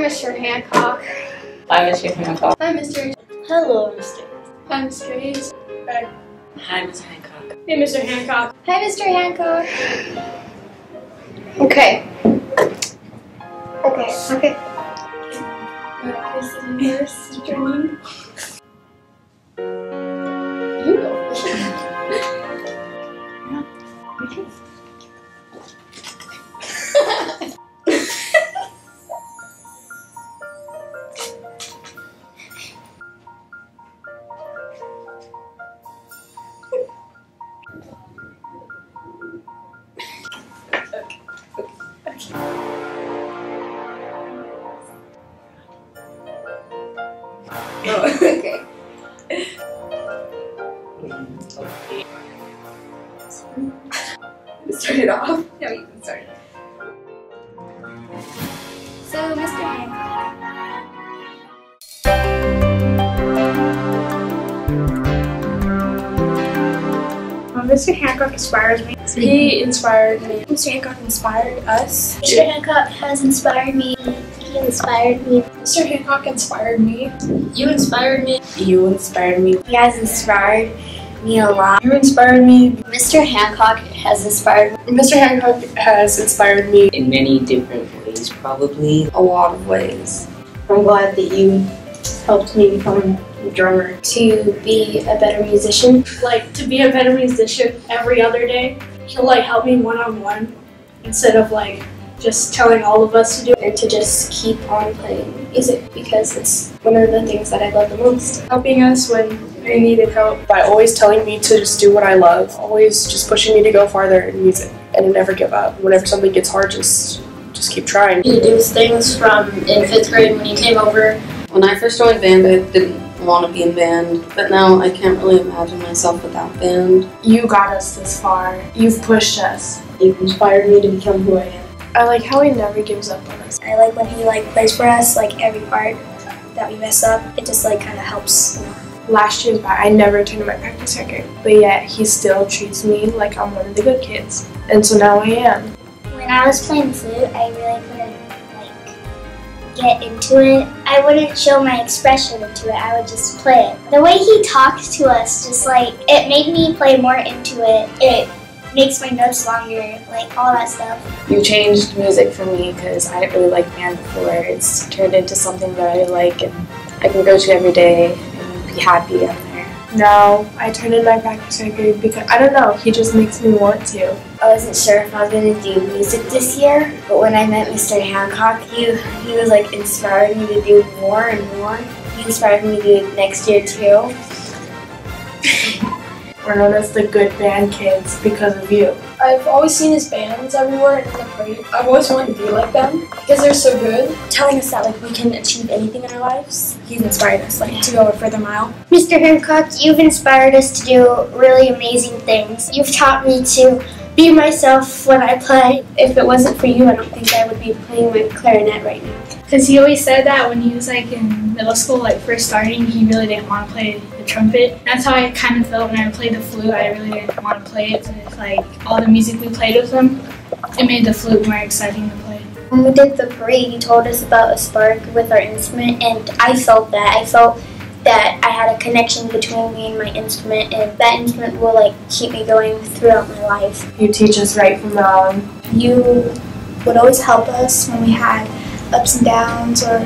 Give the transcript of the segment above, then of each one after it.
Mr. Hancock. Hi, Mr. Hancock. Hi, Mr. Hello, Mr. Hi, Mr. Hayes. Hi. Hi, Mr. Hancock. Hey, Mr. Hancock. Hi, Mr. Hancock. Okay. Okay. You go. Oh, okay. Start it off? No, you can start it. So, Mr. Hancock. Mr. Hancock inspires me. He inspired me. Mr. Hancock inspired us. Mr. Hancock has inspired me. He inspired me. Mr. Hancock inspired me. You inspired me. You inspired me. He has inspired me a lot. You inspired me. Mr. Hancock has inspired me. Mr. Hancock has inspired me. In many different ways, probably. A lot of ways. I'm glad that you helped me become a drummer. To be a better musician. Like, to be a better musician every other day. He'll like help me one-on-one instead of like just telling all of us to do it. And to just keep on playing music because it's one of the things that I love the most. Helping us when we needed help. By always telling me to just do what I love. Always just pushing me to go farther in music and to never give up. Whenever something gets hard, just keep trying. He did things from in 5th grade when he came over. When I first joined band, I didn't want to be in band, but now I can't really imagine myself without band. You got us this far. You've pushed us. You've inspired me to become who I am. I like how he never gives up on us. I like when he plays for us, every part that we mess up. It just kind of helps, you know. Last year's back, I never attended my practice record, but yet he still treats me like I'm one of the good kids. And so now I am. When I was playing the flute, I really couldn't get into it. I wouldn't show my expression into it, I would just play it. The way he talks to us, just it made me play more into it. It makes my notes longer, all that stuff. You changed music for me because I didn't really like band before. It's turned into something that I like and I can go to every day and be happy out there. Now I turned in my practice record because, I don't know, he just makes me want to. I wasn't sure if I was going to do music this year, but when I met Mr. Hancock, he was inspired me to do more and more. He inspired me to do it next year too. We're known as the good band kids because of you. I've always seen his bands everywhere in the parade. I've always wanted to be like them because they're so good. Telling us that we can achieve anything in our lives. He's inspired us to go a further mile. Mr. Hancock, you've inspired us to do really amazing things. You've taught me to be myself when I play. If it wasn't for you, I don't think I would be playing my clarinet right now. Because he always said that when he was in middle school, first starting, he really didn't want to play the trumpet. That's how I kind of felt when I played the flute. I really didn't want to play it. But all the music we played with him, it made the flute more exciting to play. When we did the parade, he told us about a spark with our instrument, and I felt that. I felt that I had a connection between me and my instrument, and that instrument will keep me going throughout my life. You teach us right from wrong. You would always help us when we had ups and downs or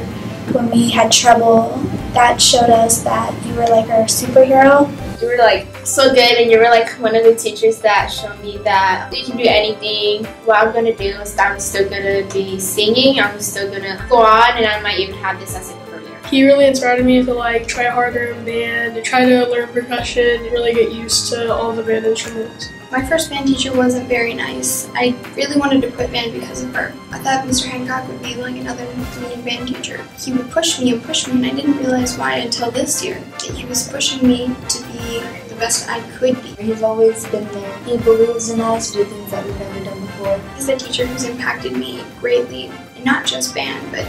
when we had trouble. That showed us that you were our superhero. You were so good, and you were one of the teachers that showed me that you can do anything. What I'm gonna do is I'm still gonna be singing. I'm still gonna go on, and I might even have this as a career. He really inspired me to try harder in band, to try to learn percussion, and really get used to all the band instruments. My first band teacher wasn't very nice. I really wanted to quit band because of her. I thought Mr. Hancock would be another mean band teacher. He would push me, and I didn't realize why until this year. That he was pushing me to be the best I could be. He's always been there. He believes in us to do things that we've never done before. He's a teacher who's impacted me greatly, and not just band, but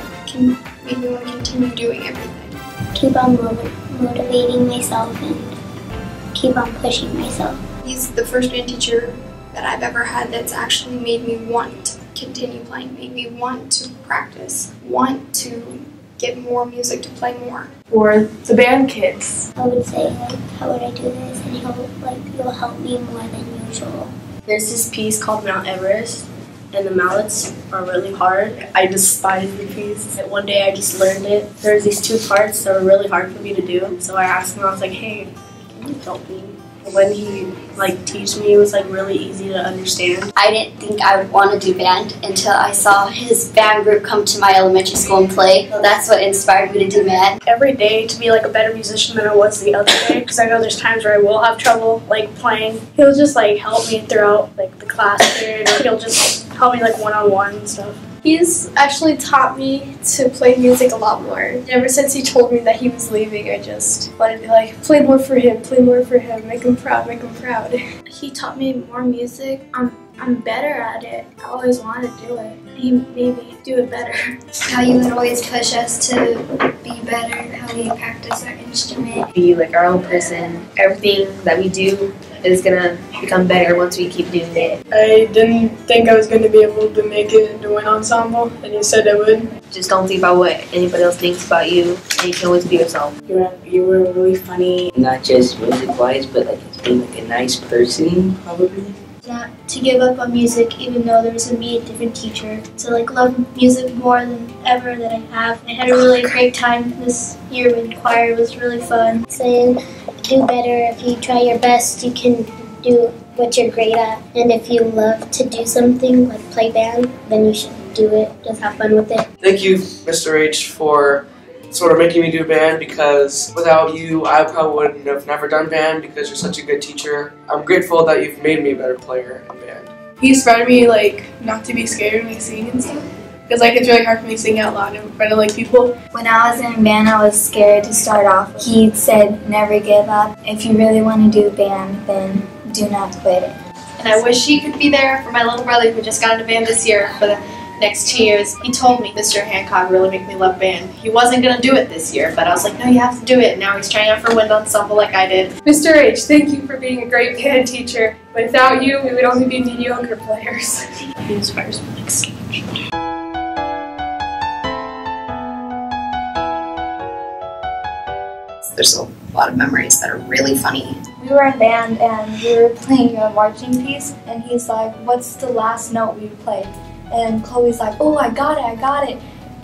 made me want to continue doing everything. Keep on motivating myself and keep on pushing myself. He's the first band teacher that I've ever had that's actually made me want continue playing, made me want to practice, want to get more music to play more. For the band kids. I would say, like, how would I do this? And you'll help me more than usual. There's this piece called Mount Everest, and the mallets are really hard. I despise the piece. One day I just learned it. There's these two parts that were really hard for me to do, so I asked him, I was like, hey, can you help me? When he teach me, it was really easy to understand. I didn't think I would want to do band until I saw his band group come to my elementary school and play. So that's what inspired me to do band. Every day to be a better musician than I was the other day, because I know there's times where I will have trouble playing. He'll just help me throughout the class period, or he'll just help me one-on-one and stuff. He's actually taught me to play music a lot more. Ever since he told me that he was leaving, I just wanted to be play more for him, make him proud, make him proud. He taught me more music. I'm better at it. I always wanted to do it. He made me do it better. How you would always push us to be better, how we practice our instrument. Be our own person. Everything that we do is gonna become better once we keep doing it. I didn't think I was going to be able to make it into an ensemble, and you said I would. Just don't think about what anybody else thinks about you, and you can always be yourself. You were really funny, not just music-wise, but as being a nice person, probably. Not to give up on music, even though there was going to be a different teacher. To love music more than ever that I have. I had a really great time this year with choir. It was really fun. Saying do better. If you try your best, you can do what you're great at. And if you love to do something like play band, then you should do it. Just have fun with it. Thank you, Mr. H, for sort of making me do band, because without you, I probably would have never done band, because you're such a good teacher. I'm grateful that you've made me a better player in band. He inspired me not to be scared when I sing and stuff, because it's really hard for me to sing out loud in front of people. When I was in band, I was scared to start off. He said never give up. If you really want to do band, then do not quit it. And I wish he could be there for my little brother who just got into band this year for the next 2 years. He told me Mr. Hancock really made me love band. He wasn't going to do it this year, but I was like, no, you have to do it. And now he's trying out for wind ensemble like I did. Mr. H, thank you for being a great band teacher. Without you, we would only be mediocre players. He inspires me so much. There's a lot of memories that are really funny. We were in band and we were playing a marching piece, and he's like, what's the last note we played? And Chloe's like, oh, I got it.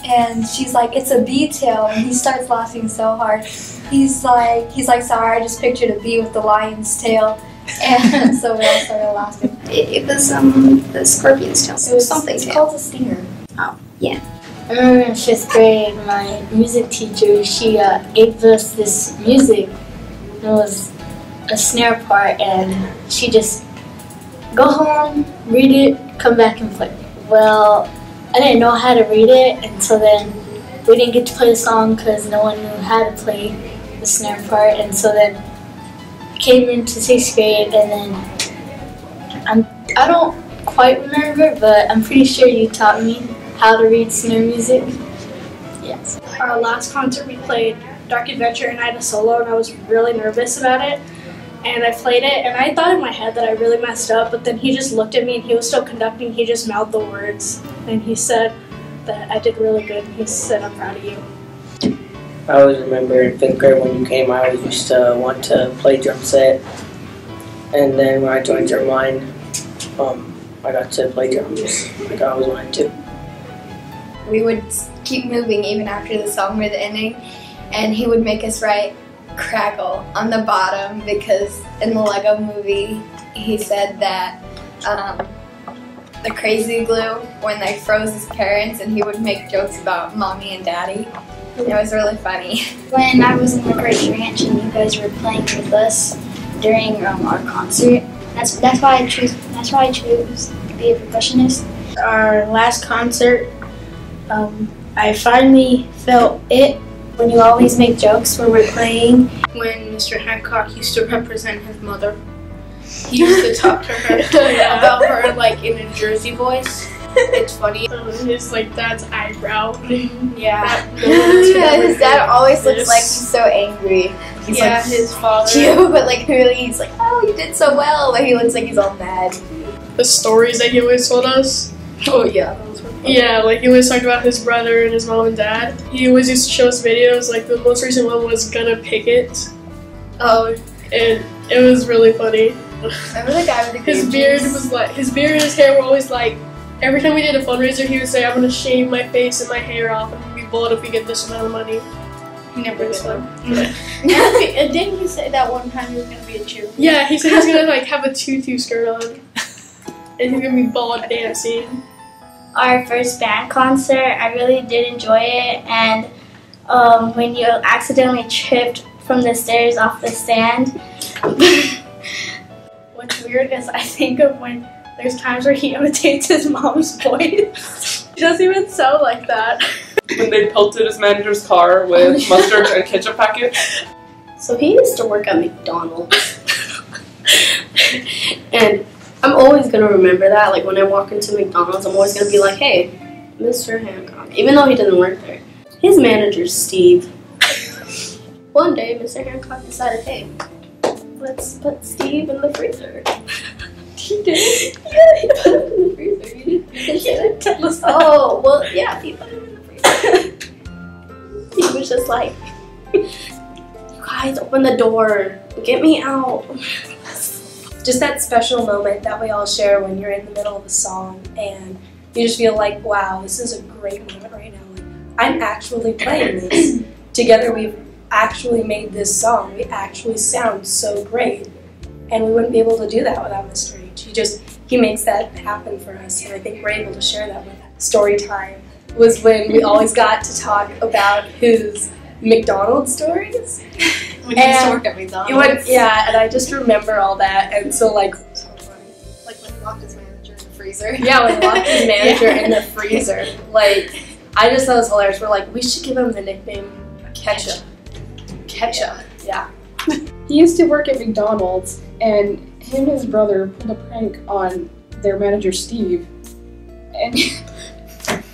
And she's like, it's a B tail, and he starts laughing so hard. He's like, sorry, I just pictured a bee with the lion's tail. And so we all started laughing. It was the scorpion's tail. It was something It's tail. called a stinger. Oh, yeah. I remember in 5th grade, my music teacher, she gave us this music. It was a snare part, and she just go home, read it, come back and play. Well, I didn't know how to read it, and so then we didn't get to play the song because no one knew how to play the snare part, and so then came into 6th grade, and then I don't quite remember, but I'm pretty sure you taught me how to read snare music. Yes. Our last concert we played Dark Adventure, and I had a solo, and I was really nervous about it. And I played it, and I thought in my head that I really messed up, but then he just looked at me, and he was still conducting. He just mouthed the words, and he said that I did really good. He said, I'm proud of you. I always remember in 5th grade when you came, I always used to want to play drum set. And then when I joined Drumline, I got to play drums like I always wanted to. We would keep moving even after the song or the ending, and he would make us write crackle on the bottom, because in the Lego movie he said that the crazy glue, when they froze his parents, and he would make jokes about mommy and daddy. It was really funny. When I was in the Great Ranch and you guys were playing with us during our concert, that's why I chose to be a percussionist. Our last concert, I finally felt it. When you always make jokes when we're playing. When Mr. Hancock used to represent his mother, he used to talk to her about her in a Jersey voice. It's funny. His dad's eyebrow. Yeah. His dad always looks like he's so angry. He's his father. Cute, but really he's oh, you did so well, but he looks like he's all mad. The stories that he always told us, Oh yeah, that was fun. Yeah, like he always talked about his brother and his mom and dad. He always used to show us videos, like the most recent one was Gonna Pick It. Oh. And it was really funny. Remember the guy with the his beard was like, his beard and his hair were always like, every time we did a fundraiser he would say, I'm gonna shave my face and my hair off and I'm gonna be bald if we get this amount of money. He never did one. And didn't he say that one time he was gonna be a cheerleader? Yeah, he said he was gonna like have a tutu skirt on. And he's gonna be bald dancing. Our first band concert, I really did enjoy it, and when you accidentally tripped from the stairs off the stand. What's weird is I think of when there's times where he imitates his mom's voice. He doesn't even sound like that. When they pelted his manager's car with mustard and ketchup packets. So he used to work at McDonald's. And I'm always going to remember that. Like when I walk into McDonald's, I'm always going to be like, hey, Mr. Hancock. Even though he doesn't work there. His manager's Steve. One day, Mr. Hancock decided, hey, let's put Steve in the freezer. He did? Yeah, he put him in the freezer. You didn't tell us that. Oh, well, yeah, he put him in the freezer. He was just like, you guys, open the door. Get me out. Just that special moment that we all share when you're in the middle of a song and you just feel like, wow, this is a great moment right now. Like, I'm actually playing this. Together we've actually made this song. We actually sound so great. And we wouldn't be able to do that without Mr. H. He makes that happen for us, and I think we're able to share that with that. Story time was when we always got to talk about his McDonald's stories. When he used to work at McDonald's. Yeah, and I just remember all that, and so like, so funny. Like when he locked his manager in the freezer. Yeah, when he locked his manager in the freezer. Like, I just thought it was hilarious. We're like, we should give him the nickname Ketchup. Ketchup, yeah. He used to work at McDonald's, and him and his brother pulled a prank on their manager Steve, and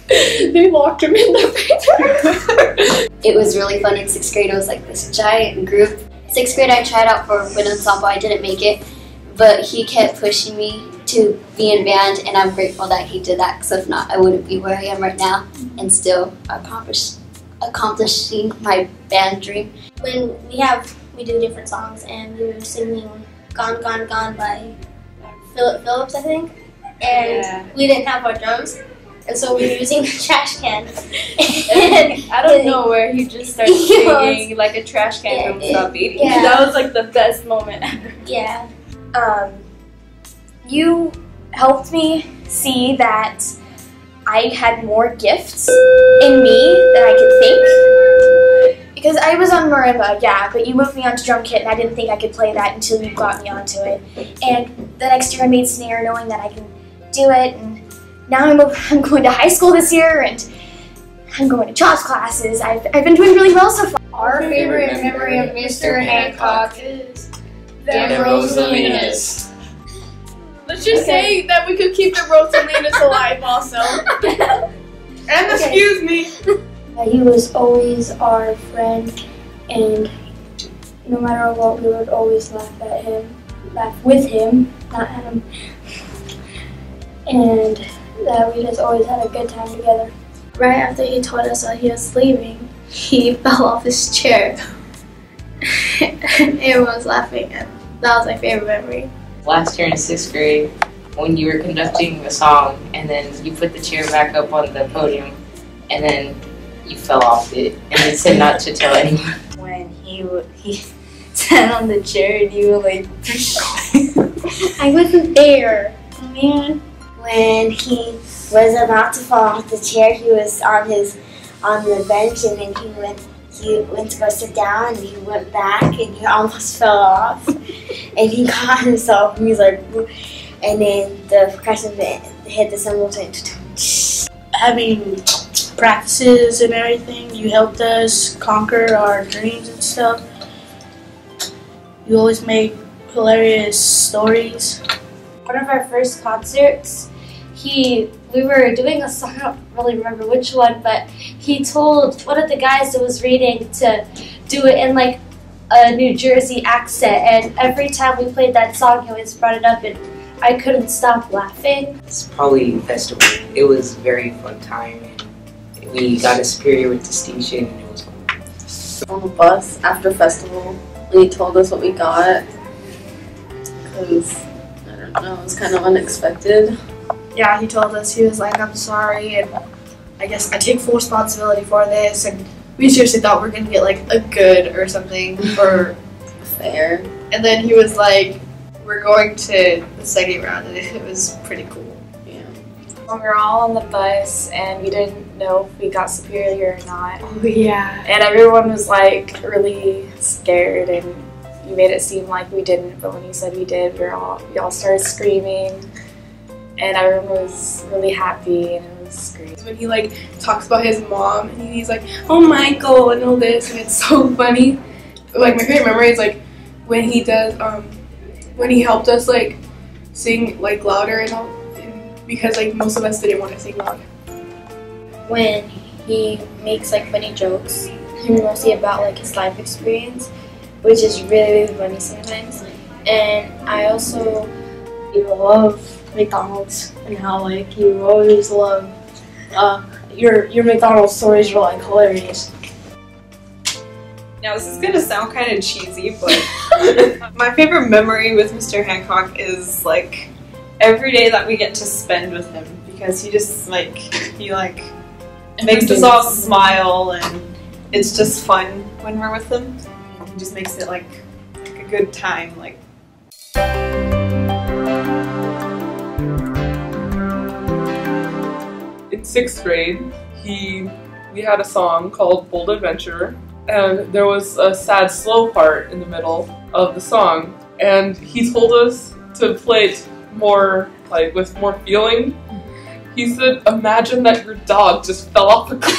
they locked him in the freezer. It was really fun in 6th grade. It was like this giant group. 6th grade I tried out for wind ensemble. I didn't make it, but he kept pushing me to be in band, and I'm grateful that he did that, because if not, I wouldn't be where I am right now and still accomplishing my band dream. When we do different songs, and we were singing Gone, Gone, Gone by Philip Phillips, I think, and we didn't have our drums, and so we were using the trash can. Out of nowhere, he just started singing like a trash can from Stop Baby. Yeah. That was like the best moment ever. Yeah. You helped me see that I had more gifts in me than I could think. Because I was on marimba, yeah, but you moved me onto drum kit and I didn't think I could play that until you got me onto it. And the next year I made snare knowing that I can do it, and now I'm going to high school this year and I'm going to chops classes. I've been doing really well so far. Our favorite memory of Mr. Hancock is the Rosalinas. Let's just say that we could keep the Rosalinas alive also. And excuse me. He was always our friend, and no matter what, we would always laugh with him, not at him. And that we just always had a good time together. Right after he told us that he was leaving, he fell off his chair. Everyone was laughing, and that was my favorite memory. Last year in 6th grade, when you were conducting a song, and then you put the chair back up on the podium, and then you fell off it, and it said not to tell anyone. When he sat on the chair and you were like, I wasn't there, man. When he was about to fall off the chair, he was on the bench, and then he went to go sit down, and he went back, and he almost fell off, and he caught himself, and he's like, and then the percussion hit the cymbals and having practices and everything, you helped us conquer our dreams and stuff. You always make hilarious stories. one of our first concerts, we were doing a song, I don't really remember which one, but he told one of the guys that was reading to do it in like a New Jersey accent, and every time we played that song, he always brought it up, and I couldn't stop laughing. It's probably festival. It was a very fun time. We got a superior with distinction and it was fun. On the bus after festival, when he told us what we got, because, I don't know, it was kind of unexpected. Yeah, he told us, he was like, I'm sorry, and I guess I take full responsibility for this, and we seriously thought we were going to get like a good or something, or fair. And then he was like, we're going to the second round, and it was pretty cool. Yeah. When we were all on the bus and we didn't know if we got superior or not. Oh yeah. And everyone was like really scared, and you made it seem like we didn't, but when you said we did, we all started screaming, and everyone was really happy, and it was great. When he like talks about his mom and he's like, oh Michael and all this, and it's so funny. Like my favorite memory is like when he does when he helped us like sing like louder and all, and because like most of us didn't want to sing loud. When he makes like funny jokes, mostly about like his life experience, which is really, really funny sometimes. And I also love McDonald's and how like you always love your McDonald's stories are like hilarious. Now this is gonna sound kind of cheesy, but my favorite memory with Mr. Hancock is like every day that we get to spend with him, because he just like makes us all smile, and it's just fun when we're with him. He just makes it like a good time. Like. In 6th grade, we had a song called Bold Adventure, and there was a sad, slow part in the middle of the song, and he told us to play it more, like, with more feeling. He said, imagine that your dog just fell off a cliff.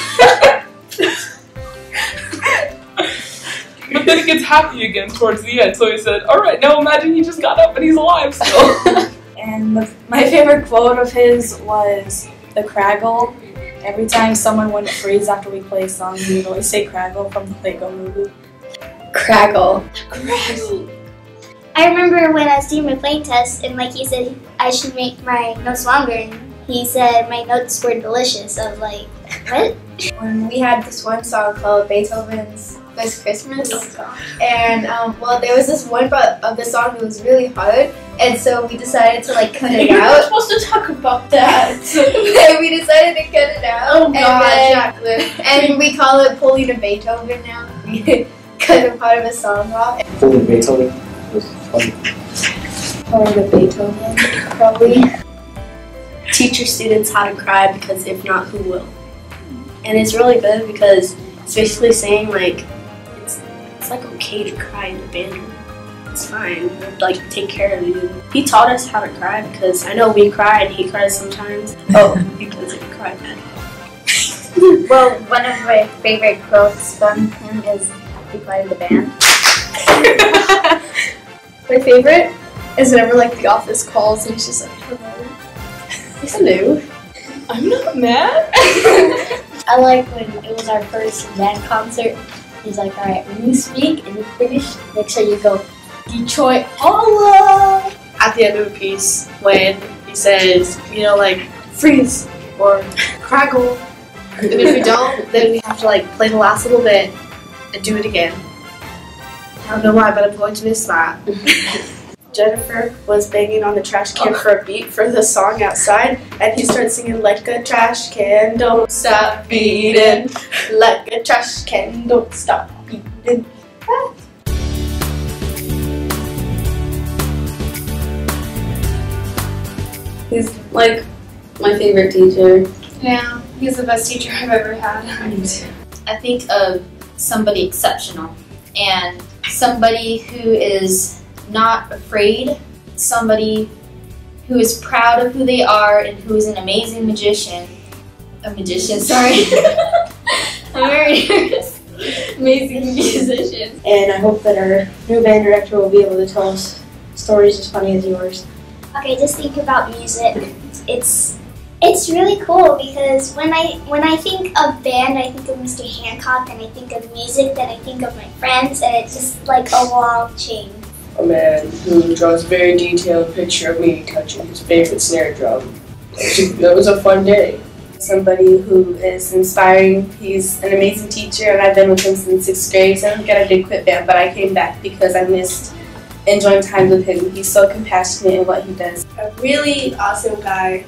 But then it gets happy again towards the end, so he said, alright, now imagine he just got up and he's alive still. And my favorite quote of his was the Craggle. Every time someone wouldn't freeze after we play a song, he would always say Craggle from the Lego movie. Craggle. Craggle. I remember when I was doing my playing test, and like he said, I should make my notes longer, and he said my notes were delicious. I was like, what? When we had this one song called Beethoven's First Christmas, and well, there was this one part of the song that was really hard, and so we decided to like cut it You're not out. supposed to talk about that. And we decided to cut it out. Oh God, Jacqueline. And we call it Pulling a Beethoven now. We cut a part of the song off. Pulling Beethoven was fun. Pulling a Beethoven, probably. Teach your students how to cry, because if not, who will? And it's really good because it's basically saying like it's like okay to cry in the band room. It's fine. We'll, like, take care of you. He taught us how to cry because I know we cry and he cries sometimes. Oh, because he cried bad. Well, one of my favorite quotes from him is "Happy part of the band." My favorite is whenever like the office calls and he's just like, hello. I'm not mad. I like when it was our first band concert. He's like, alright, when you speak and you finish, make sure you go, Detroit Holla! At the end of a piece, when he says, you know, like, freeze or craggle, and if we don't, then we have to like play the last little bit and do it again. I don't know why, but I'm going to miss that. Jennifer was banging on the trash can for a beat for the song outside, and he started singing like a trash can, don't stop beating, like a trash can, don't stop beating. He's like my favorite teacher. Yeah, he's the best teacher I've ever had. I think of somebody exceptional and somebody who is not afraid, somebody who is proud of who they are and who is an amazing magician. A magician, sorry. I'm very nervous. Amazing musician. And I hope that our new band director will be able to tell us stories as funny as yours. Okay, just think about music. It's really cool because when I think of band, I think of Mr. Hancock, and I think of music, then I think of my friends, and it's just like a long chain. a man who draws a very detailed picture of me touching his favorite snare drum. That was a fun day. Somebody who is inspiring. He's an amazing teacher, and I've been with him since 6th grade. So I don't get I did quit band, but I came back because I missed enjoying time with him. He's so compassionate in what he does. A really awesome guy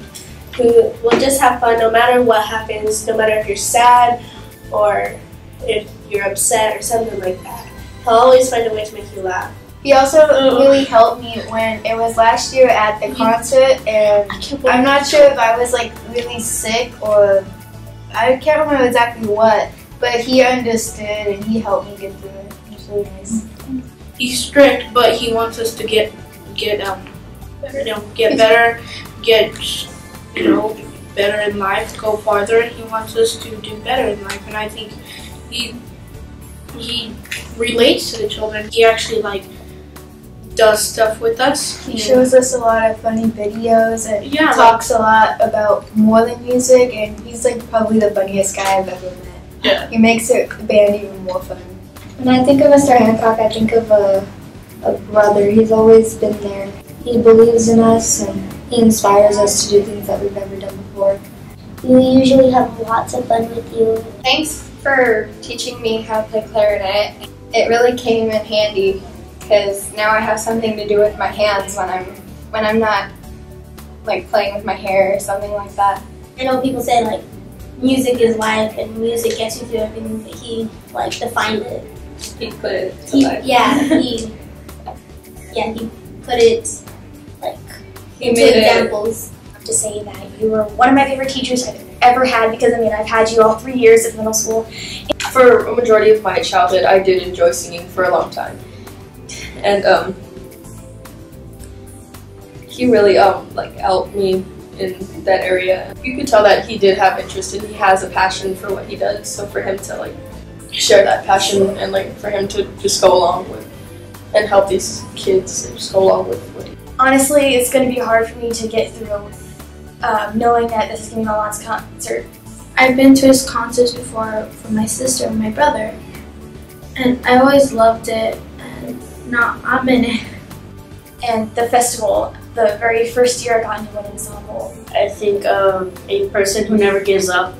who will just have fun no matter what happens, no matter if you're sad or if you're upset or something like that. He'll always find a way to make you laugh. He also really helped me when it was last year at the concert, and I'm not sure if I was like really sick or I can't remember exactly what, but he understood and he helped me get through it. It was really nice. He's strict, but he wants us to get better, better in life, go farther. He wants us to do better in life, and I think he relates to the children. He actually does stuff with us. He shows us a lot of funny videos and talks a lot about more than music, and he's probably the funniest guy I've ever met. Yeah. He makes the band even more fun. When I think of Mr. Hancock, I think of a brother. He's always been there. He believes in us and he inspires us to do things that we've never done before. We usually have lots of fun with you. Thanks for teaching me how to play clarinet. It really came in handy because now I have something to do with my hands when I'm not playing with my hair or something like that. I know people say music is life and music gets you through everything, but he defined it. He put it. He put it He into made examples. To say that you were one of my favorite teachers I've ever had, because I've had you all 3 years of middle school. For a majority of my childhood, I did enjoy singing for a long time, and he really helped me in that area. You could tell that he did have interest and he has a passion for what he does. So for him to share that passion and for him to just go along with and help these kids and just go along with what he. Honestly, it's going to be hard for me to get through knowing that this is going to be my last concert. I've been to his concerts before for my sister and my brother, and I always loved it, and now I'm in it. And the festival, the very first year I got into an ensemble. I think a person who never gives up.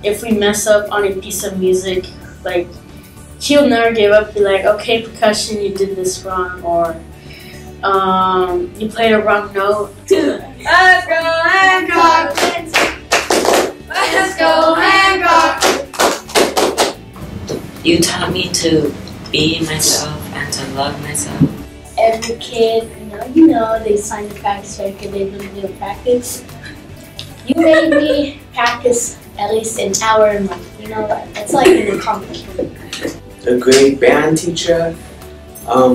If we mess up on a piece of music, he'll never give up. Be like, okay, percussion, you did this wrong, or you played a wrong note. Let's go Hancock! Let's go Hancock! You taught me to be myself and to love myself. Every kid, they sign the practice record, they really do practice. You made me practice at least an hour a month. That's an accomplishment. A great band teacher, a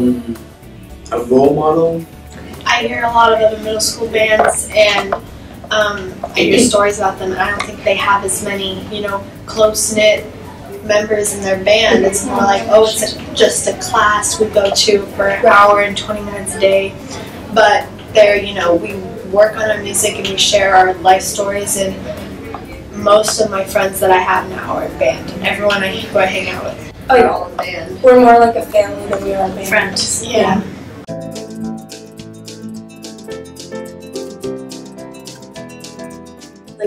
role model. I hear a lot of other middle school bands, and I hear stories about them, and I don't think they have as many, close-knit members in their band. It's more it's just a class we go to for an hour and 20 minutes a day. But there, we work on our music and we share our life stories, and most of my friends that I have now are in band, and everyone who I hang out with. Oh, you're all in band. We're more like a family than we are a band. Friends, yeah.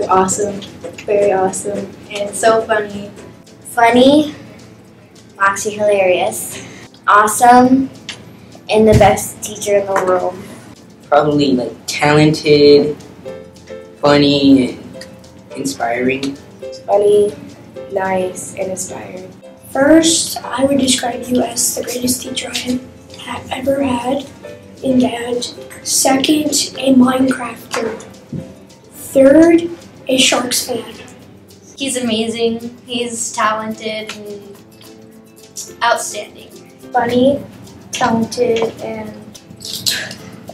Awesome, very awesome, and so funny. Funny, Moxie hilarious, awesome, and the best teacher in the world. Probably talented, funny, and inspiring. Funny, nice, and inspiring. First, I would describe you as the greatest teacher I have ever had in Dad. Second, a Minecrafter. Third, a Sharks fan. He's amazing, he's talented, and outstanding. Funny, talented, and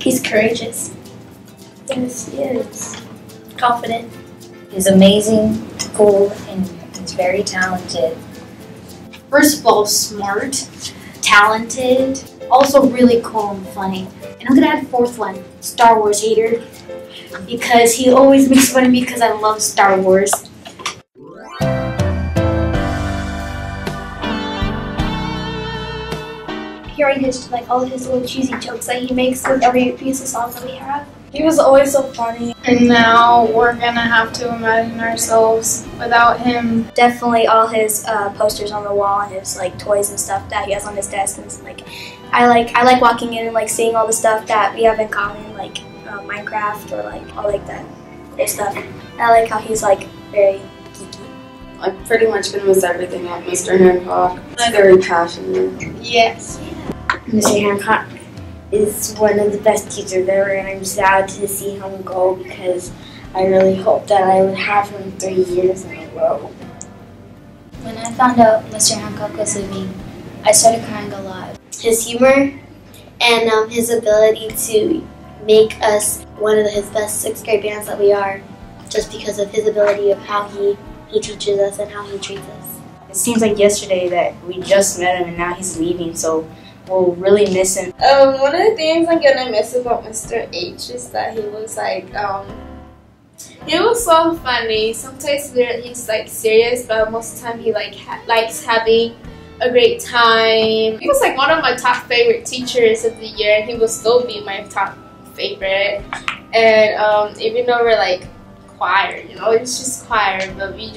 he's courageous. Yes, he is. Confident. He's amazing, cool, and he's very talented. First of all, smart, talented, also really cool and funny. And I'm gonna add a fourth one, Star Wars hater, because he always makes fun of me because I love Star Wars. hearing his all of his little cheesy jokes that he makes with every piece of song that we have. He was always so funny. And now we're gonna have to imagine ourselves without him. Definitely all his posters on the wall and his toys and stuff that he has on his desk, and I like walking in and seeing all the stuff that we have in common, like Minecraft or all that cool stuff. And I like how he's very geeky. I'm pretty much gonna miss everything about Mr. Hancock. He's very passionate. Yes. Mr. Hancock is one of the best teachers ever, and I'm sad to see him go because I really hope that I would have him 3 years in a row. When I found out Mr. Hancock was leaving, I started crying a lot. His humor and his ability to make us one of his best 6th grade bands that we are, just because of his ability of how he teaches us and how he treats us. It seems like yesterday that we just met him and now he's leaving, so we'll really miss him. One of the things I'm gonna miss about Mr. H is that he was he was so funny. Sometimes he's serious, but most of the time he likes having a great time. He was one of my top favorite teachers of the year, and he will still be my top favorite. And even though we're choir, it's just choir, but we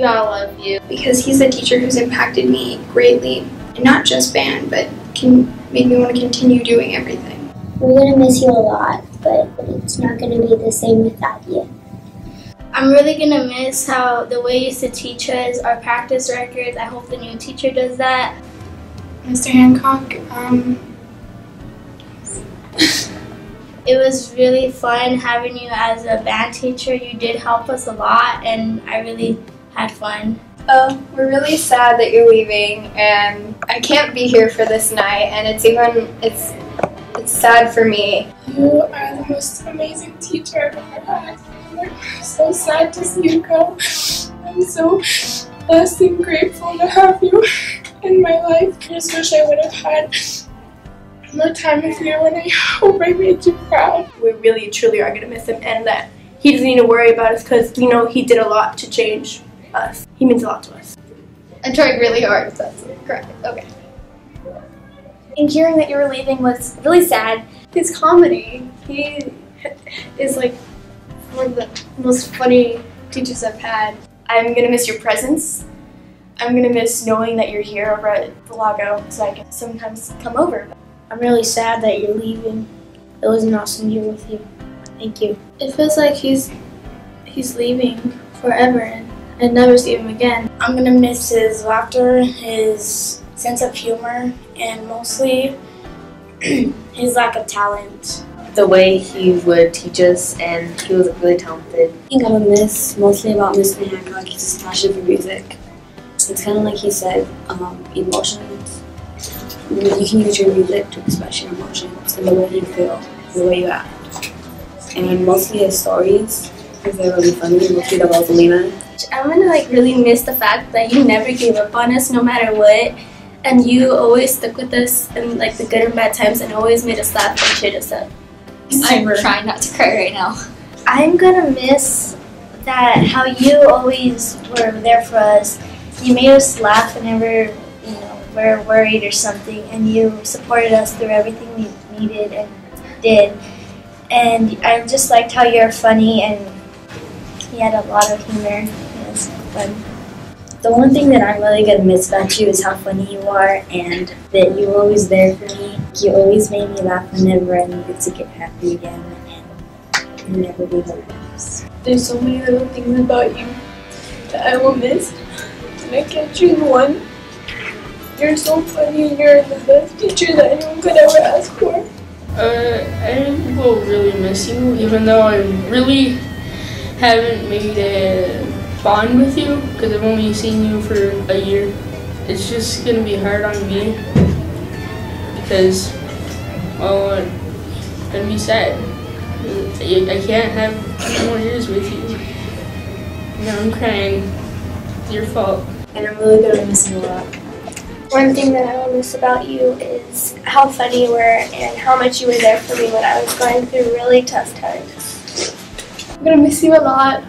all love you. Because he's a teacher who's impacted me greatly, and not just band, but made me want to continue doing everything. We're going to miss you a lot, but it's not going to be the same without you. I'm really going to miss the way you used to teach us, our practice records. I hope the new teacher does that. Mr. Hancock, It was really fun having you as a band teacher. You did help us a lot, and I really had fun. We're really sad that you're leaving, and I can't be here for this night, and it's sad for me. You are the most amazing teacher I've ever had. I'm so sad to see you go. I'm so blessed and grateful to have you in my life. I just wish I would have had more time with you, and I hope I made you proud. We really truly are going to miss him, and that he doesn't need to worry about us because we know he did a lot to change us. He means a lot to us. I tried really hard, if that's correct. Okay. And hearing that you were leaving was really sad. His comedy, he is one of the most funny teachers I've had. I'm going to miss your presence. I'm going to miss knowing that you're here over at Villago so I can sometimes come over. I'm really sad that you're leaving. It was an awesome year with you. Thank you. It feels like he's leaving forever, and I'd never see him again. I'm gonna miss his laughter, his sense of humor, and mostly his lack of talent. The way he would teach us, and he was really talented. I think I'm gonna miss mostly about Mr. Hancock is his passion for music. It's kind of like he said, emotions. You can use your music to express your emotions and the way you feel, the way you act. And mostly his stories, because they're really funny, mostly the Rosalina. I'm gonna really miss the fact that you never gave up on us no matter what, and you always stuck with us in the good and bad times and always made us laugh and cheered us up. I'm trying not to cry right now. I'm gonna miss that how you always were there for us. You made us laugh whenever we're worried or something, and you supported us through everything we needed and did. And I just liked how you're funny, and you had a lot of humor. It was fun. The one thing that I'm really going to miss about you is how funny you are, and that you were always there for me. You always made me laugh whenever I needed to get happy again, and you never gave up on us. There's so many little things about you that I will miss, and I can't choose one. You're so funny, and you're the best teacher that anyone could ever ask for. I will really miss you, even though I really haven't made a bond with you, because I've only seen you for a year. It's just going to be hard on me, because, well, I'm going to be sad. I can't have 2 more years with you. Now I'm crying. It's your fault. And I'm really going to miss you a lot. One thing that I will miss about you is how funny you were and how much you were there for me when I was going through really tough times. I'm gonna miss you a lot.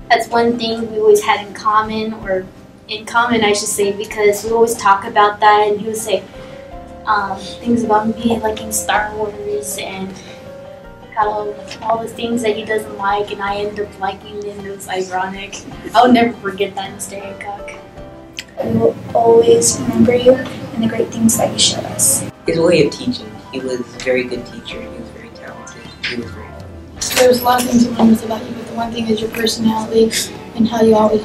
That's one thing we always had in common, I should say, because we always talk about that, and he would say, things about me liking Star Wars and how all the things that he doesn't like and I end up liking, and it was ironic. I'll never forget that, Mr. Hancock. We will always remember you and the great things that you showed us. His way of teaching, he was a very good teacher, he was very talented, he was very funny. There's a lot of things to learn about you, but the one thing is your personality and how you always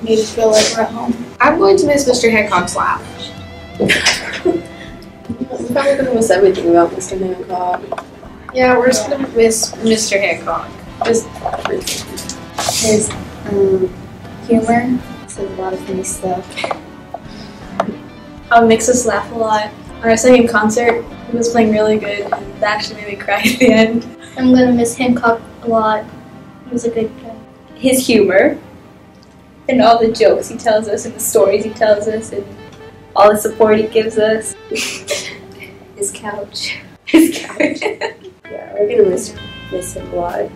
made us feel like we're at home. I'm going to miss Mr. Hancock's laugh. I'm probably going to miss everything about Mr. Hancock. Yeah, we're just going to miss Mr. Hancock. Just his humor, says a lot of funny stuff. How it makes us laugh a lot. When I saw him in concert, he was playing really good, and that actually made me cry at the end. I'm going to miss Hancock a lot. He was a good guy. His humor, and all the jokes he tells us, and the stories he tells us, and all the support he gives us. His couch. His couch. Yeah, we're gonna miss him a lot.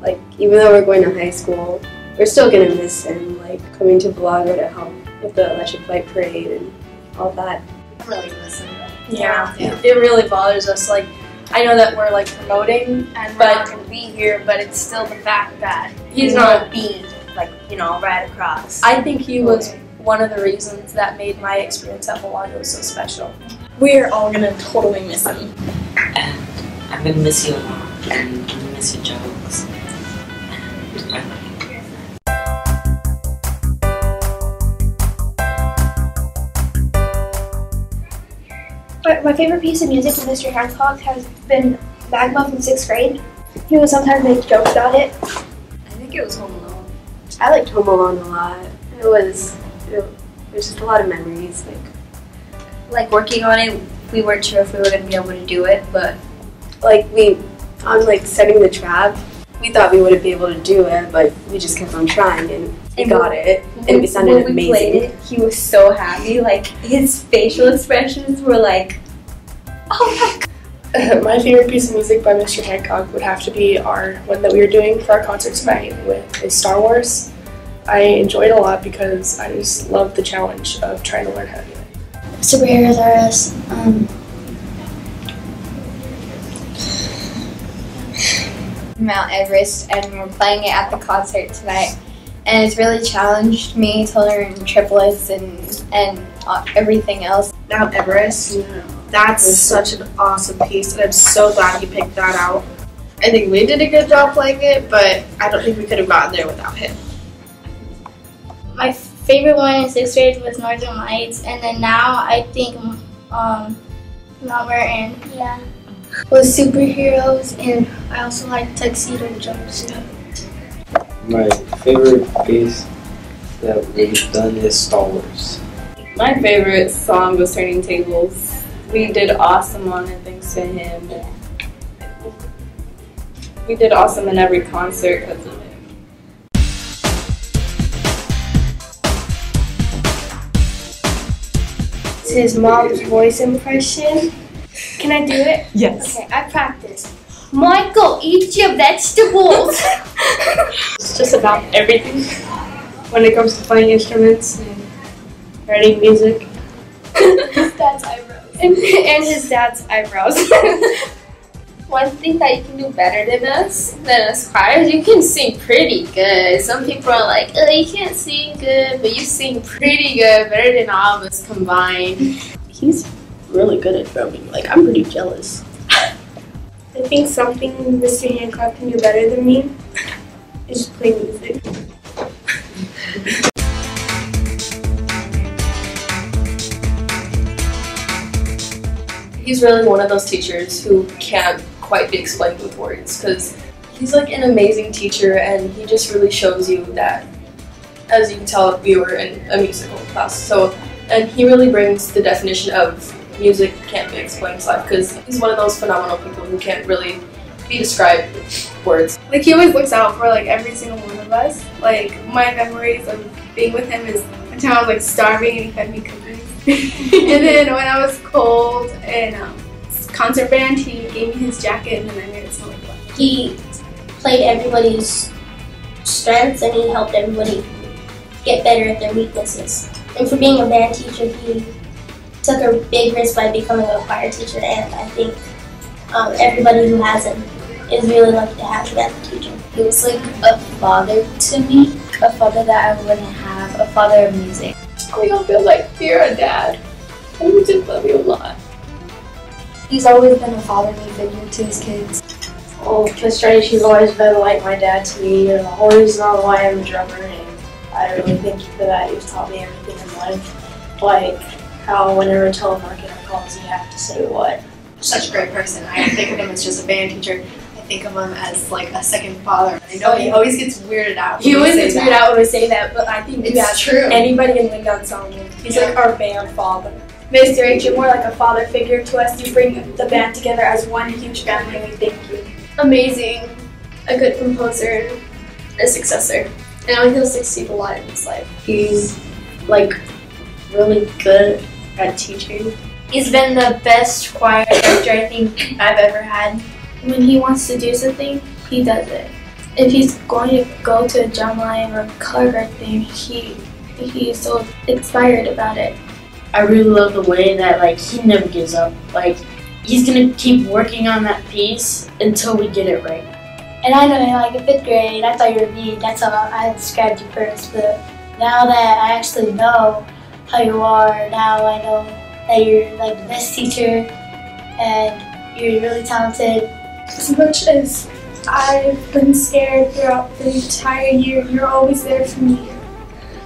Like, even though we're going to high school, we're still gonna miss him. Like, coming to Villago to help with the electric light parade and all that. I really miss him. Yeah, it really bothers us. Like, I know that we're like promoting, and we're not gonna be here, but it's still the fact that he's not be like, you know, right across. I think he was one of the reasons that made my experience at Villago so special. We're all gonna totally miss him. And I'm gonna miss you a lot, and I'm gonna miss your jokes. And I love you. My favorite piece of music from Mr. Hancock has been Magma from 6th grade. He would sometimes make jokes about it. I think it was Home Alone. I liked Home Alone a lot. It was just a lot of memories. Like working on it, we weren't sure if we were going to be able to do it, but like on setting the trap, we thought we wouldn't be able to do it, but we just kept on trying and we got it, and it sounded amazing. When we played it, he was so happy. Like, his facial expressions were like, oh my God. My favorite piece of music by Mr. Hancock would have to be our one that we were doing for our concert tonight with Star Wars. I enjoyed it a lot because I just loved the challenge of trying to learn how to do it. Superheroes are us. Mount Everest, and we're playing it at the concert tonight. And it's really challenged me to learn triplets and everything else. Mount Everest. That's such an awesome piece, and I'm so glad he picked that out. I think we did a good job playing it, but I don't think we could have gotten there without him. My favorite one in 6th grade was Northern Lights, and then now I think now we're in was superheroes, and I also like tuxedo jumpsuit. My favorite piece that we've done is Star Wars. My favorite song was Turning Tables. We did awesome on it thanks to him. We did awesome in every concert because of him. It's his mom's voice impression. Can I do it? Yes. Okay, I practiced. Michael, eat your vegetables. It's just about everything when it comes to playing instruments and writing music. His dad's eyebrows. And his dad's eyebrows. One thing that you can do better than us choirs, you can sing pretty good. Some people are like, oh, you can't sing good, but you sing pretty good, better than all of us combined. He's really good at drumming. Like, I'm pretty jealous. I think something Mr. Hancock can do better than me is play music. He's really one of those teachers who can't quite be explained with words, because he's like an amazing teacher, and he just really shows you that, as you can tell, we were in a musical class, and he really brings the definition of music can't be explained to life, because he's one of those phenomenal people who can't really be described with words. Like, he always looks out for like every single one of us. Like, my memories of being with him is one time I was like starving and he fed me cookies. And then when I was cold and concert band, he gave me his jacket and then I made it smell like blood. He played everybody's strengths and he helped everybody get better at their weaknesses. And for being a band teacher, he took a big risk by becoming a choir teacher, and I think everybody who has him is really lucky to have him as a teacher. He was like a father to me, a father that I wouldn't have, a father of music. We don't feel like you're a dad. We just love you a lot. He's always been a fatherly figure to his kids. Oh, Mr. H, he's always been like my dad to me, and the whole reason why I'm a drummer, and I really thank you for that. You've taught me everything in life, like how whenever a telemarketer calls, you have to say what. Such a great person. I don't think of him as just a band teacher. I think of him as like a second father. I know he always gets weirded out. He always gets weirded out when we say that, but I think it's true. Anybody in wind ensemble, he's like our band father. Mr. H, you're more like a father figure to us. You bring the band together as one huge family, and we thank you. Amazing, a good composer, a successor, and I know he'll succeed a lot in his life. He's like really good at teaching. He's been the best choir director I think I've ever had. When he wants to do something, he does it. If he's going to go to a Drumline or Colorguard thing, he's so inspired about it. I really love the way that like he never gives up. Like he's gonna keep working on that piece until we get it right. And I know in like in 5th grade, I thought you were me. That's how I described you first. But now that I actually know how you are, now I know that you're like the best teacher and you're really talented. As much as I've been scared throughout the entire year, you're always there for me.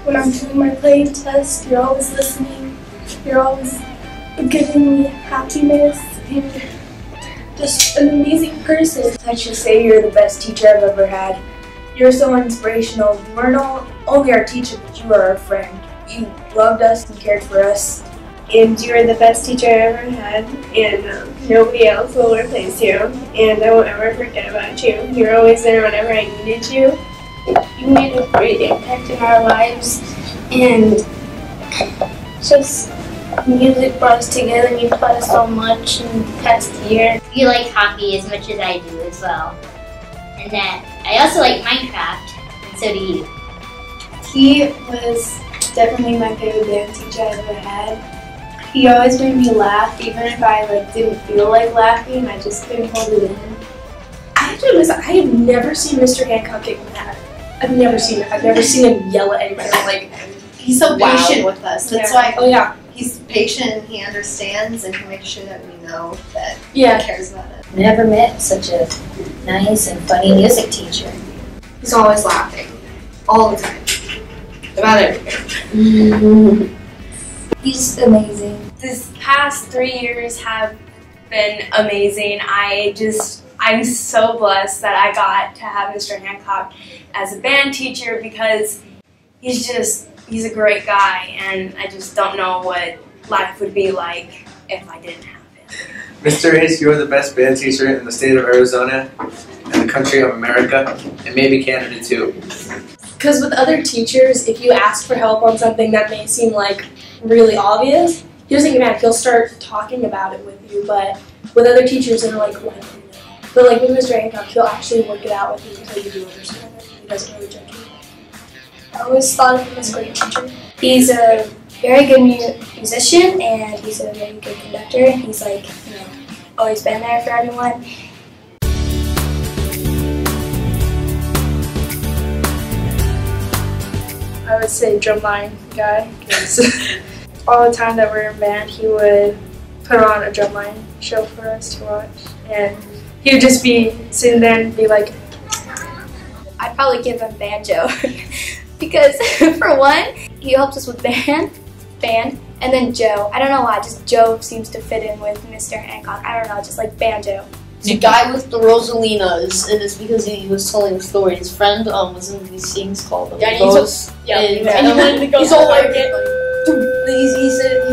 When I'm doing my playing test, you're always listening. You're always giving me happiness and just an amazing person. I should say you're the best teacher I've ever had. You're so inspirational. You weren't only our teacher, but you were our friend. You loved us and cared for us. And you were the best teacher I ever had, and nobody else will replace you. And I won't ever forget about you. You were always there whenever I needed you. You made a great impact in our lives, and just music brought us together, and you taught us so much in the past year. You like hockey as much as I do as well. And that I also like Minecraft, and so do you. He was definitely my favorite band teacher I ever had. He always made me laugh, even if I didn't feel like laughing. I just couldn't hold it in. I have to admit, I have never seen Mr. Hancock get mad. I've never seen it. I've never seen him yell at anybody. Like he's so patient with us. That's why. Oh yeah. He's patient and he understands and he makes sure that we know that he cares about it. Never met such a nice and funny music teacher. He's always laughing, all the time, about everything. He's amazing. This past 3 years have been amazing. I'm so blessed that I got to have Mr. Hancock as a band teacher because he's a great guy, and I just don't know what life would be like if I didn't have him. Mr. Ace, you're the best band teacher in the state of Arizona and the country of America, and maybe Canada too. Because with other teachers, if you ask for help on something that may seem like really obvious, he doesn't get mad. He'll start talking about it with you. But with other teachers that are like, why don't you know? But like with Mr. Hancock, he'll actually work it out with you until you do understand it. He doesn't really judge you. I always thought of him as a great teacher. He's a very good musician, and he's a very good conductor. He's always been there for everyone. I would say Drumline guy, because all the time that we're in band, he would put on a Drumline show for us to watch, and he would just be sitting there and be like, I'd probably give him banjo, because for one, he helps us with band, and then Joe. I don't know why, just Joe seems to fit in with Mr. Hancock. I don't know, just like banjo. The guy with the Rosalinas, and it's because he was telling a story. His friend was in these things called Yeah, he wanted to go. He's all like, he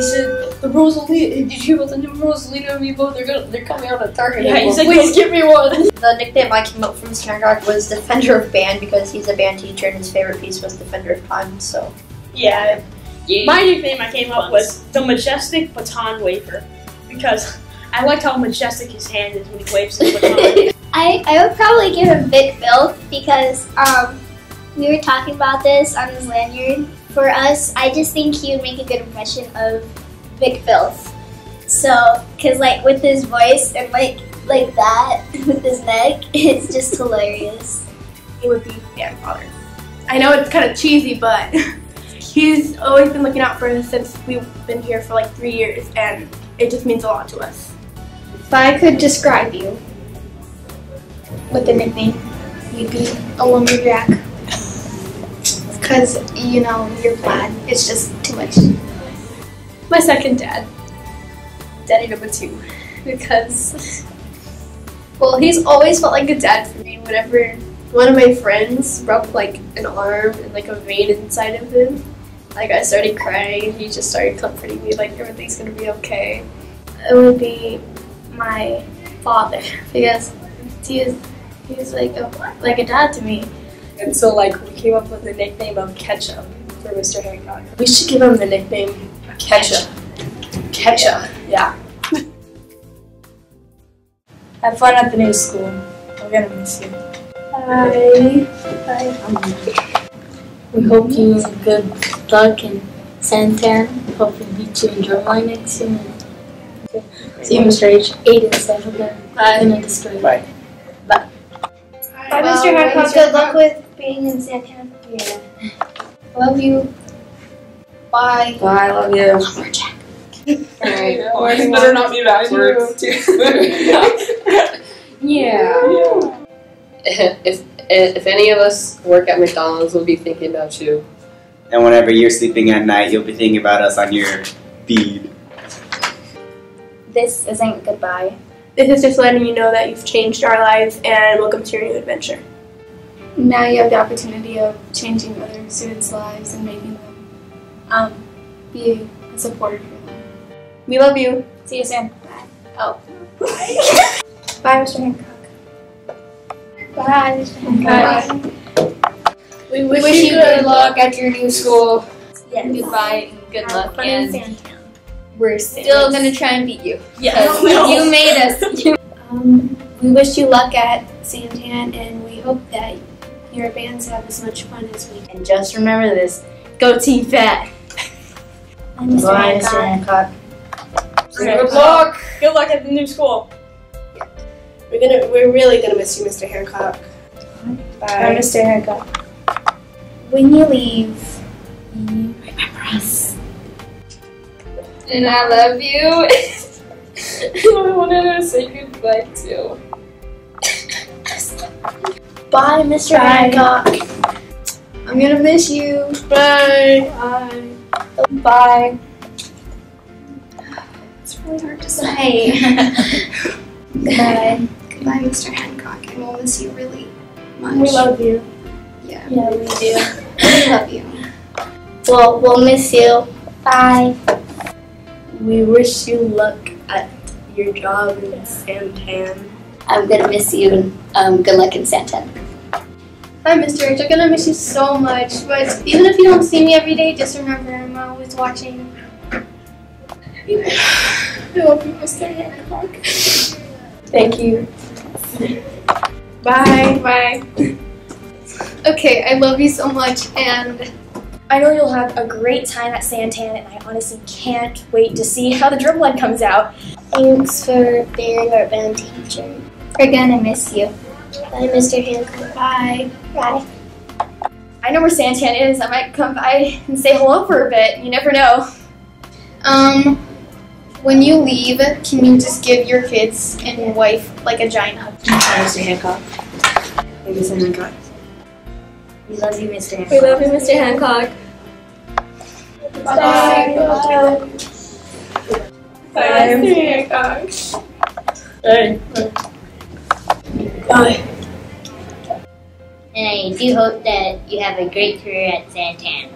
said the Rosalina. Did you hear about the new Rosalina amiibo? They're coming out at Target. Yeah, he said, please give me one. The nickname I came up from Mr. Hancock was Defender of Band because he's a band teacher and his favorite piece was Defender of Time. So yeah. My nickname I came up was the Majestic Baton Wafer because I liked how majestic his hand is when he waves his baton. I would probably give him Big Phil because we were talking about this on his lanyard for us. I just think he would make a good impression of Big Phil's. So, cause like with his voice and like that with his neck, it's just hilarious. It would be grandfather. I know it's kind of cheesy, but he's always been looking out for us since we've been here for like 3 years, and it just means a lot to us. If I could describe you with a nickname, you'd be a lumberjack. Because, you know, you're plaid. It's just too much. My second dad. Daddy number 2. Because, well, he's always felt like a dad for me. Whenever one of my friends broke like an arm and like a vein inside of him, like I started crying and he just started comforting me like everything's gonna be okay. It would be my father, because he's like a dad to me. And so like we came up with the nickname of Ketchup for Mr. Hancock. We should give him the nickname Ketchup. Ketchup. Yeah. Have fun at the new school. We're gonna miss you. Bye. Bye. We hope you have good luck in Santan. Hope we beat you in Drumline next year. See you, Mr. H. 8 and 7. Bye. Gonna destroy you. Bye. Bye, Mr. Hancock. Good luck with being in Santan. Yeah. Love you. Bye. Bye, love you. Alright, you better not be backwards. Yeah. If any of us work at McDonald's, we'll be thinking about you. And whenever you're sleeping at night, you'll be thinking about us on your feed. This isn't goodbye. This is just letting you know that you've changed our lives, and welcome to your new adventure. Now you have the opportunity of changing other students' lives and making them be a supporter for them. We love you. See you soon. Bye. Oh. Bye, Mr. Hancock. Bye, Mr. Hancock. We wish you good luck at your new school. Yes. Goodbye and good luck. Fun in And Santan. we're still gonna try and beat you. Yes. You made us. We wish you luck at Santan, and we hope that your bands have as much fun as we do. And just remember this: go Team Fat. Bye, Mr. Bye, Mr. Hancock. Good luck. Good luck at the new school. We're really gonna miss you, Mr. Hancock. Bye, Mr. Hancock. When you leave, remember us. And I love you. I wanted to say goodbye too. Bye, Mr. Hancock. I'm gonna miss you. Bye. Bye. Bye. It's really hard to say. Goodbye. Goodbye, Mr. Hancock. I will miss you really much. We love you. Yeah. Yeah, we do. We love you. Well, we'll miss you. Bye. We wish you luck at your job in Santan. I'm gonna miss you and good luck in Santan. Hi, Mr. H. I'm gonna miss you so much, but even if you don't see me every day, just remember I'm always watching. I love you, Mr. Hancock. Thank you. Bye. Bye. Okay, I love you so much, and I know you'll have a great time at Santan, and I honestly can't wait to see how the Drumline comes out. Thanks for being our band teacher. we're gonna miss you. Bye, Mr. Hancock. Bye. Bye. I know where Santan is. I might come by and say hello for a bit. You never know. When you leave, can you just give your kids and your wife like a giant hug? Bye, Mr. Hancock. Hey, Mr. Hancock. We love you, Mr. Hancock. We love you, Mr. Hancock. Bye. Bye, Mr. Hancock. Hey. Bye. And I do hope that you have a great career at Santan.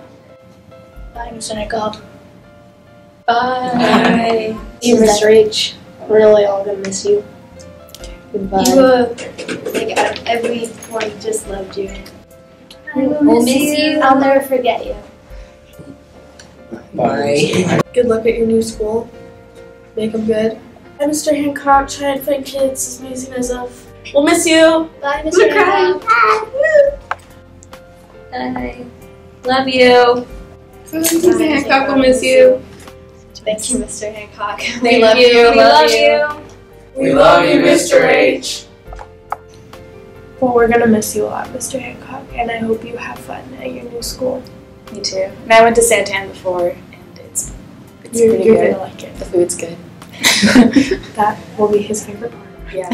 Bye, Mr. Hancock. Bye. You, Mr. H. We're really all gonna miss you. Goodbye. Like everyone just loved you. We'll miss you. I'll never forget you. Bye. Good luck at your new school. Make them good. Bye, Mr. Hancock. Try and find kids as amazing as us. We'll miss you. Bye, Mr. Hancock. Bye. Love you. Mr. Hancock will miss you. Thank you, Mr. Hancock. We love you. We love you. We love you, Mr. H. Well, we're gonna miss you a lot, Mr. Hancock, and I hope you have fun at your new school. Me too. And I went to Santan before, and it's You're pretty good. gonna like it. The food's good. That will be his favorite part. Yeah.